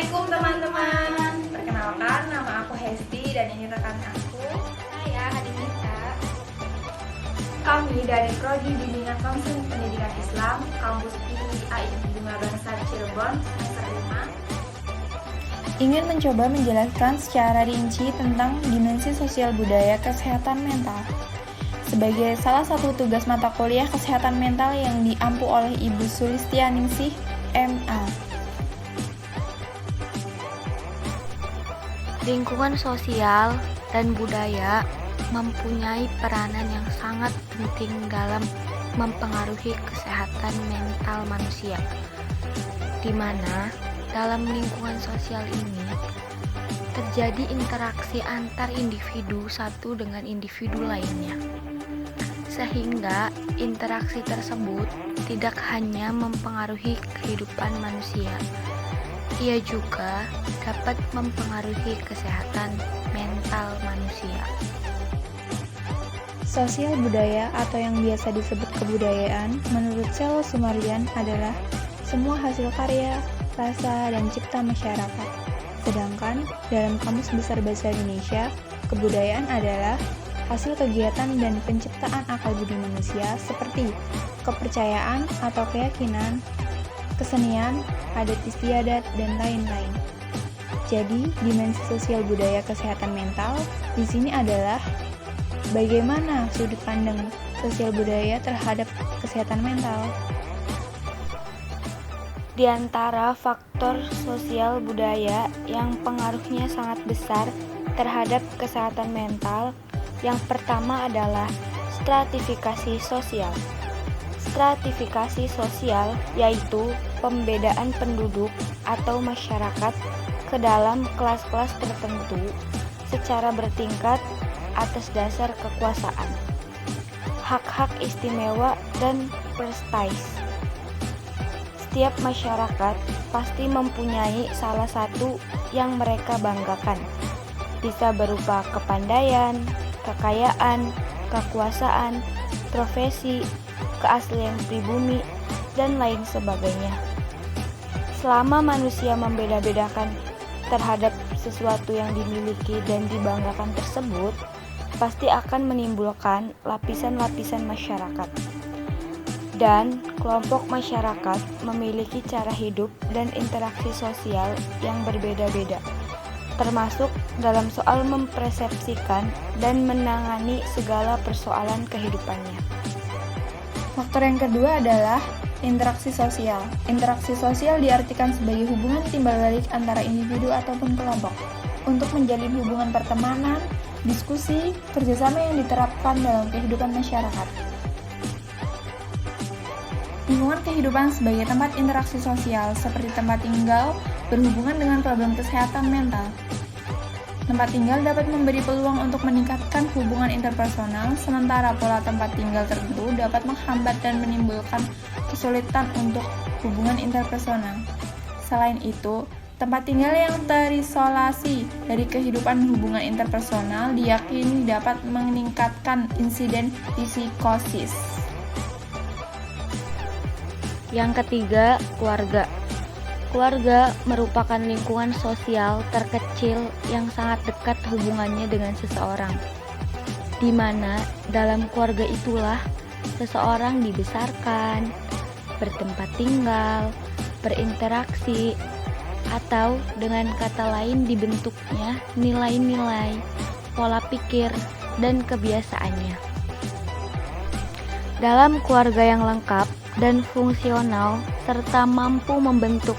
Assalamualaikum teman-teman. Perkenalkan, nama aku Hesti dan ini rekan aku. Saya Hadinita. Kami dari Prodi Bimbingan Konseling Pendidikan Islam, Kampus PIAI Bunga Bangsa Cirebon, semester 5. Ingin mencoba menjelaskan secara rinci tentang dimensi sosial budaya kesehatan mental. Sebagai salah satu tugas mata kuliah kesehatan mental yang diampu oleh Ibu Sulistianingsih, MA. Lingkungan sosial dan budaya mempunyai peranan yang sangat penting dalam mempengaruhi kesehatan mental manusia, di mana dalam lingkungan sosial ini terjadi interaksi antar individu satu dengan individu lainnya, sehingga interaksi tersebut tidak hanya mempengaruhi kehidupan manusia, ia juga dapat mempengaruhi kesehatan mental manusia. Sosial budaya atau yang biasa disebut kebudayaan menurut Selo Sumarian adalah semua hasil karya, rasa, dan cipta masyarakat. Sedangkan dalam Kamus Besar Bahasa Indonesia, kebudayaan adalah hasil kegiatan dan penciptaan akal budi manusia seperti kepercayaan atau keyakinan, kesenian, adat istiadat, dan lain-lain. Jadi, dimensi sosial budaya kesehatan mental di sini adalah bagaimana sudut pandang sosial budaya terhadap kesehatan mental. Di antara faktor sosial budaya yang pengaruhnya sangat besar terhadap kesehatan mental, yang pertama adalah stratifikasi sosial. Stratifikasi sosial yaitu pembedaan penduduk atau masyarakat ke dalam kelas-kelas tertentu secara bertingkat atas dasar kekuasaan, hak-hak istimewa, dan prestis. Setiap masyarakat pasti mempunyai salah satu yang mereka banggakan, bisa berupa kepandaian, kekayaan, kekuasaan, profesi, keaslian pribumi, dan lain sebagainya. Selama manusia membeda-bedakan terhadap sesuatu yang dimiliki dan dibanggakan tersebut, pasti akan menimbulkan lapisan-lapisan masyarakat. Dan kelompok masyarakat memiliki cara hidup dan interaksi sosial yang berbeda-beda, termasuk dalam soal mempersepsikan dan menangani segala persoalan kehidupannya. Faktor yang kedua adalah interaksi sosial. Interaksi sosial diartikan sebagai hubungan timbal balik antara individu ataupun kelompok untuk menjalin hubungan pertemanan, diskusi, kerjasama yang diterapkan dalam kehidupan masyarakat. Lingkungan kehidupan sebagai tempat interaksi sosial seperti tempat tinggal berhubungan dengan problem kesehatan mental. Tempat tinggal dapat memberi peluang untuk meningkatkan hubungan interpersonal, sementara pola tempat tinggal tertentu dapat menghambat dan menimbulkan kesulitan untuk hubungan interpersonal. Selain itu, tempat tinggal yang terisolasi dari kehidupan hubungan interpersonal diyakini dapat meningkatkan insiden psikosis. Yang ketiga, keluarga. Keluarga merupakan lingkungan sosial terkecil yang sangat dekat hubungannya dengan seseorang, di mana dalam keluarga itulah seseorang dibesarkan, bertempat tinggal, berinteraksi, atau dengan kata lain dibentuknya nilai-nilai, pola pikir, dan kebiasaannya. Dalam keluarga yang lengkap dan fungsional serta mampu membentuk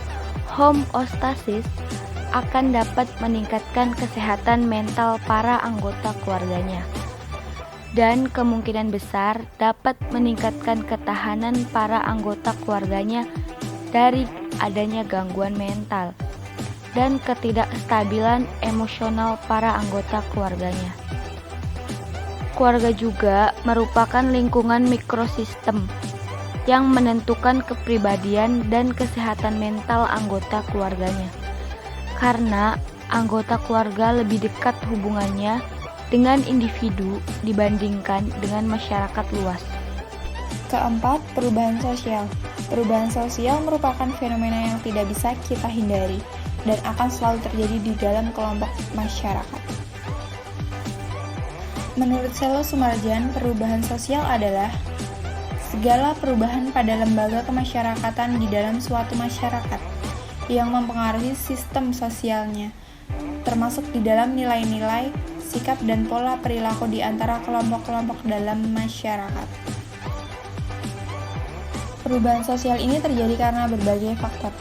homeostasis akan dapat meningkatkan kesehatan mental para anggota keluarganya dan kemungkinan besar dapat meningkatkan ketahanan para anggota keluarganya dari adanya gangguan mental dan ketidakstabilan emosional para anggota keluarganya. Keluarga juga merupakan lingkungan mikrosistem yang menentukan kepribadian dan kesehatan mental anggota keluarganya, karena anggota keluarga lebih dekat hubungannya dengan individu dibandingkan dengan masyarakat luas. Keempat, perubahan sosial. Perubahan sosial merupakan fenomena yang tidak bisa kita hindari. dan akan selalu terjadi di dalam kelompok masyarakat. Menurut Selo Sumarjan, perubahan sosial adalah segala perubahan pada lembaga kemasyarakatan di dalam suatu masyarakat yang mempengaruhi sistem sosialnya, termasuk di dalam nilai-nilai, sikap, dan pola perilaku di antara kelompok-kelompok dalam masyarakat. Perubahan sosial ini terjadi karena berbagai faktor,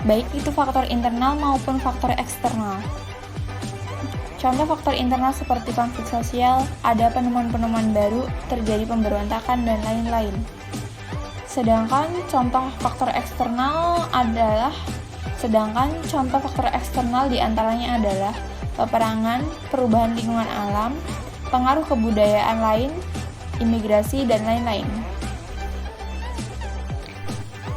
baik itu faktor internal maupun faktor eksternal. Contoh faktor internal seperti konflik sosial, ada penemuan-penemuan baru, terjadi pemberontakan, dan lain-lain. Sedangkan contoh faktor eksternal diantaranya adalah peperangan, perubahan lingkungan alam, pengaruh kebudayaan lain, imigrasi, dan lain-lain.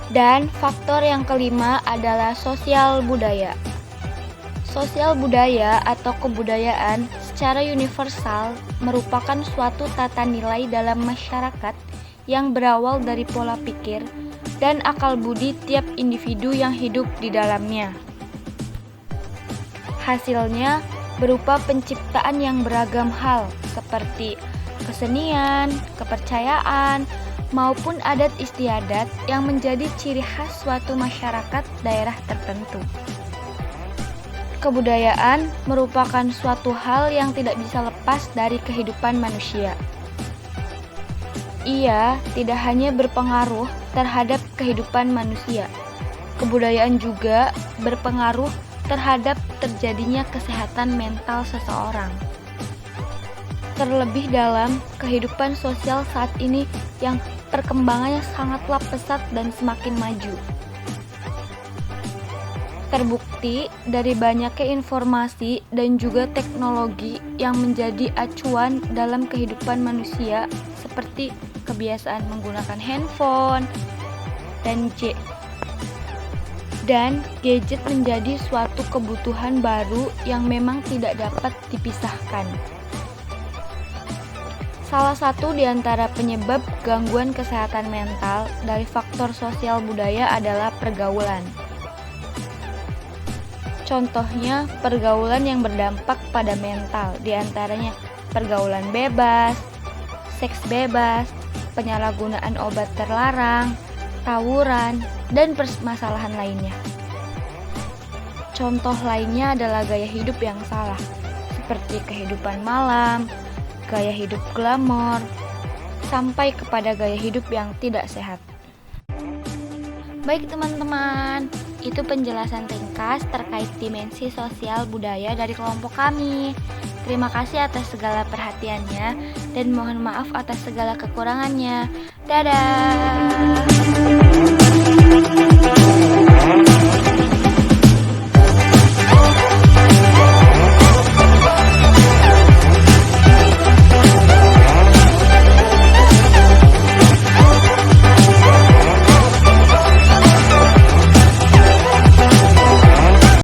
Dan faktor yang kelima adalah sosial budaya. Sosial budaya atau kebudayaan secara universal merupakan suatu tata nilai dalam masyarakat yang berawal dari pola pikir dan akal budi tiap individu yang hidup di dalamnya. Hasilnya berupa penciptaan yang beragam hal seperti kesenian, kepercayaan, maupun adat istiadat yang menjadi ciri khas suatu masyarakat daerah tertentu. Kebudayaan merupakan suatu hal yang tidak bisa lepas dari kehidupan manusia. Ia tidak hanya berpengaruh terhadap kehidupan manusia, kebudayaan juga berpengaruh terhadap terjadinya kesehatan mental seseorang. Terlebih dalam kehidupan sosial saat ini yang perkembangannya sangatlah pesat dan semakin maju. Terbukti dari banyaknya informasi dan juga teknologi yang menjadi acuan dalam kehidupan manusia seperti kebiasaan menggunakan handphone dan gadget menjadi suatu kebutuhan baru yang memang tidak dapat dipisahkan. Salah satu di antara penyebab gangguan kesehatan mental dari faktor sosial budaya adalah pergaulan. Contohnya, pergaulan yang berdampak pada mental, diantaranya pergaulan bebas, seks bebas, penyalahgunaan obat terlarang, tawuran, dan permasalahan lainnya. Contoh lainnya adalah gaya hidup yang salah, seperti kehidupan malam, gaya hidup glamor, sampai kepada gaya hidup yang tidak sehat. Baik teman-teman, itu penjelasan ringkas terkait dimensi sosial budaya dari kelompok kami. Terima kasih atas segala perhatiannya dan mohon maaf atas segala kekurangannya. Dadah!